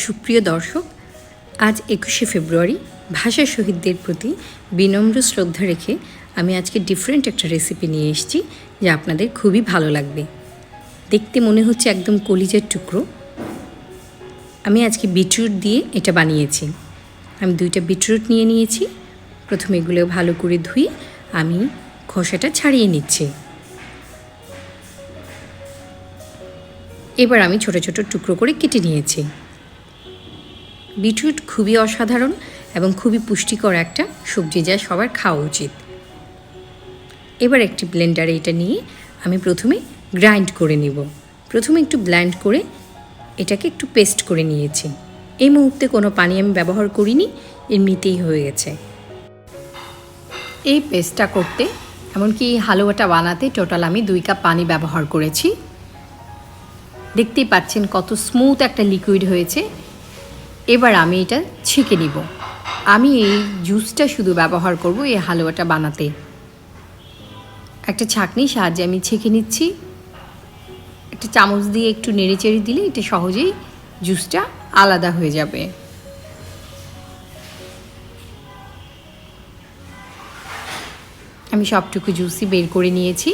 সুপ্রিয় দর্শক, আজ 21শে ফেব্রুয়ারি ভাষা শহীদদের প্রতি বিনম্র শ্রদ্ধা রেখে আমি আজকে ডিফারেন্ট একটা রেসিপি নিয়ে এসেছি যা আপনাদের খুবই ভালো লাগবে। দেখতে মনে হচ্ছে একদম কলিজার টুকরো। আমি আজকে বিটরুট দিয়ে এটা বানিয়েছি। আমি 2টা বিটরুট নিয়ে নিয়েছি। প্রথমে এগুলো ভালো করে ধুয়ে আমি খোসাটা ছাড়িয়ে নিচ্ছি। এবার আমি ছোট ছোট টুকরো করে কেটে নিয়েছি। বিটরুট খুবই অসাধারণ এবং খুবই পুষ্টিকর একটা সবজি যা সবার খাওয়া উচিত। এবার একটি ব্লেন্ডারে এটা নিয়ে আমি প্রথমে গ্রাইন্ড করে নিব। প্রথমে একটু ব্লেন্ড করে এটাকে একটু পেস্ট করে নিয়েছি। এই মুহূর্তে কোনো পানি আমি ব্যবহার করিনি, এমনিতেই হয়ে গেছে। এই পেস্টটা করতে, এমনকি এই হালুয়াটা বানাতে টোটাল আমি 2 কাপ পানি ব্যবহার করেছি। দেখতেই পাচ্ছেন কত স্মুথ একটা লিকুইড হয়েছে। এবার আমি এটা ছেঁকে নিব। আমি এই জুসটা শুধু ব্যবহার করব এই হালুয়াটা বানাতে। একটা ছাঁকনির সাহায্যে আমি ছেঁকে নিচ্ছি। একটা চামচ দিয়ে একটু নেড়েচেড়ে দিলে এটা সহজেই জুসটা আলাদা হয়ে যাবে। আমি সবটুকু জুসই বের করে নিয়েছি।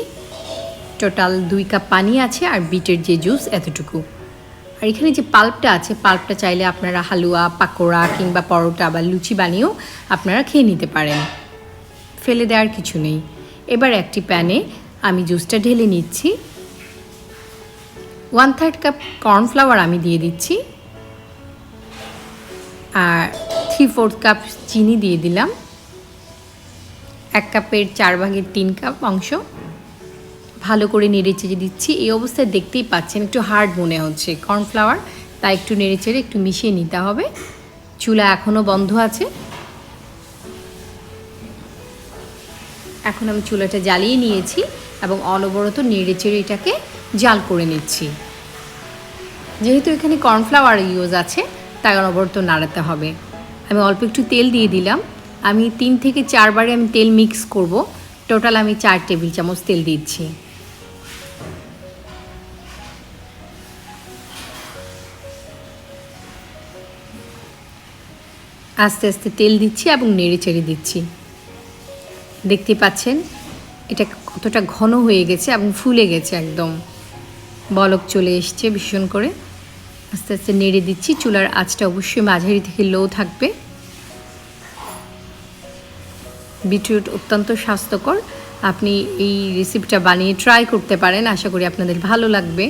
টোটাল 2 কাপ পানি আছে আর বিটের যে জুস এতটুকু। আর এখানে যে পাল্পটা আছে, পাল্পটা চাইলে আপনারা হালুয়া, পাকোড়া কিংবা পরোটা বা লুচি বানিয়েও আপনারা খেয়ে নিতে পারেন, ফেলে দেওয়ার কিছু নেই। এবার একটি প্যানে আমি জুসটা ঢেলে নিচ্ছি। 1/3 কাপ কর্নফ্লাওয়ার আমি দিয়ে দিচ্ছি আর 3/4 কাপ চিনি দিয়ে দিলাম। 1 কাপের 4/3 কাপ অংশ ভালো করে নেড়েচেড়ে দিচ্ছি। এই অবস্থায় দেখতেই পাচ্ছেন একটু হার্ড মনে হচ্ছে কর্নফ্লাওয়ার, তাই একটু নেড়েচেড়ে একটু মিশিয়ে নিতে হবে। চুলা এখনও বন্ধ আছে। এখন আমি চুলাটা জ্বালিয়ে নিয়েছি এবং অনবরত নেড়েচেড়ে এটাকে জাল করে নিচ্ছি। যেহেতু এখানে কর্নফ্লাওয়ার ইউজ আছে তাই অনবরত নাড়াতে হবে। আমি অল্প একটু তেল দিয়ে দিলাম। আমি 3 থেকে 4 বারে আমি তেল মিক্স করব। টোটাল আমি 4 টেবিল চামচ তেল দিচ্ছি। আস্তে আস্তে তেল দিচ্ছি এবং নেড়ে চেড়ে দিচ্ছি। দেখতে পাচ্ছেন এটা কতটা ঘন হয়ে গেছে এবং ফুলে গেছে, একদম বলক চলে এসছে ভীষণ করে। আস্তে আস্তে নেড়ে দিচ্ছি। চুলার আঁচটা অবশ্যই মাঝারি থেকে লো থাকবে। বিটরুট অত্যন্ত স্বাস্থ্যকর। আপনি এই রেসিপিটা বানিয়ে ট্রাই করতে পারেন, আশা করি আপনাদের ভালো লাগবে।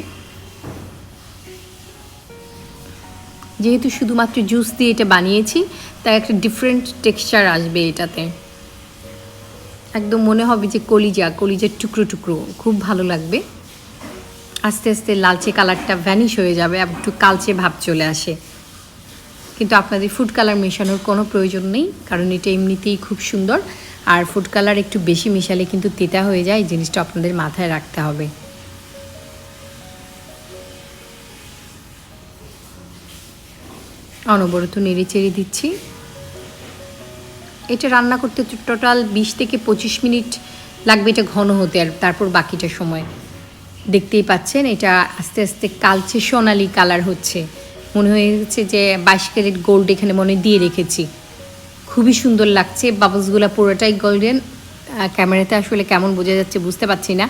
যেহেতু শুধুমাত্র জুস দিয়ে এটা বানিয়েছি তাই একটা ডিফারেন্ট টেক্সচার আসবে এটাতে। একদম মনে হবে যে কলিজার টুকরো টুকরো, খুব ভালো লাগবে। আস্তে আস্তে লালচে কালারটা ভ্যানিশ হয়ে যাবে এবং একটু কালচে ভাব চলে আসে। কিন্তু আপনাদের ফুড কালার মেশানোর কোনো প্রয়োজন নেই, কারণ এটা এমনিতেই খুব সুন্দর। আর ফুড কালার একটু বেশি মেশালে কিন্তু তেতা হয়ে যায়, এই জিনিসটা আপনাদের মাথায় রাখতে হবে। অনবরত নেড়ে চেড়ে দিচ্ছি। এটা রান্না করতে টোটাল 20 থেকে 25 মিনিট লাগবে এটা ঘন হতে, আর তারপর বাকিটা সময় দেখতেই পাচ্ছেন এটা আস্তে আস্তে কালচে সোনালি কালার হচ্ছে। মনে হয়েছে যে 22 ক্যারেট গোল্ড এখানে মনে দিয়ে রেখেছি। খুবই সুন্দর লাগছে। বাবলসগুলো পুরোটাই গোল্ডেন। ক্যামেরাতে আসলে কেমন বোঝা যাচ্ছে বুঝতে পারছি না,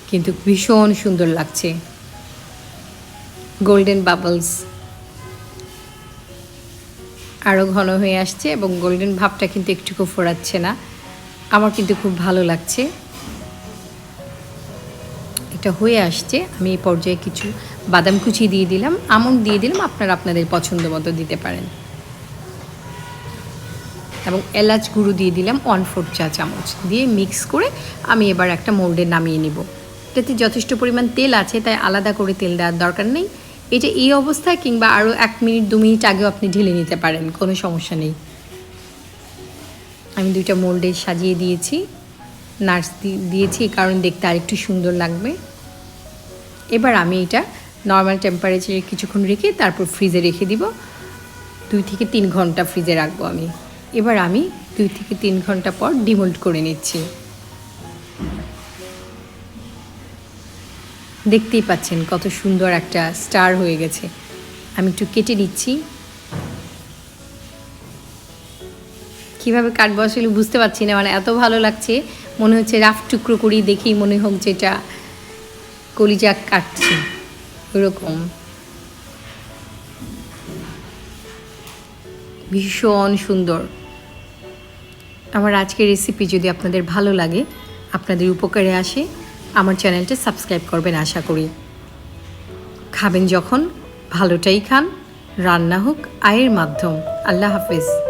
কিন্তু ভীষণ সুন্দর লাগছে। গোল্ডেন বাবলস আরও ঘন হয়ে আসছে এবং গোল্ডেন ভাবটা কিন্তু একটুকু ফোরাচ্ছে না। আমার কিন্তু খুব ভালো লাগছে। এটা হয়ে আসছে। আমি এই পর্যায়ে কিছু বাদাম কুচি দিয়ে দিলাম, আমন্ড দিয়ে দিলাম, আপনারা আপনাদের পছন্দ মতো দিতে পারেন। এবং এলাচ গুঁড়ো দিয়ে দিলাম 1/4 চা চামচ দিয়ে মিক্স করে আমি এবার একটা মোল্ডে নামিয়ে নিব। এটাতে যথেষ্ট পরিমাণ তেল আছে তাই আলাদা করে তেল দেওয়ার দরকার নেই। এটা এই অবস্থায় কিংবা আরও 1 মিনিট 2 মিনিট আগেও আপনি ঢেলে নিতে পারেন, কোনো সমস্যা নেই। আমি 2টা মোল্ডে সাজিয়ে দিয়েছি, নাটস দিয়েছি, কারণ দেখতে আরেকটু সুন্দর লাগবে। এবার আমি এটা নর্মাল টেম্পারেচারে কিছুক্ষণ রেখে তারপর ফ্রিজে রেখে দিব। 2 থেকে 3 ঘন্টা ফ্রিজে রাখবো আমি। এবার আমি 2 থেকে 3 ঘন্টা পর ডিমোল্ড করে নিচ্ছি। দেখতেই পাচ্ছেন কত সুন্দর একটা স্টার হয়ে গেছে। আমি একটু কেটে নিচ্ছি। কীভাবে কাটবো আসলে বুঝতে পারছি না, মানে এত ভালো লাগছে, মনে হচ্ছে রাফ টুকরো করি, দেখেই মনে হোক যে এটা কলিজা কাটছি এরকম। ভীষণ সুন্দর। আমার আজকের রেসিপি যদি আপনাদের ভালো লাগে, আপনাদের উপকারে আসে, আমার চ্যানেলটা সাবস্ক্রাইব করবেন আশা করি। খাবেন যখন ভালোটাই খান, রান্না হোক আয়ের মাধ্যম। আল্লাহ হাফেজ।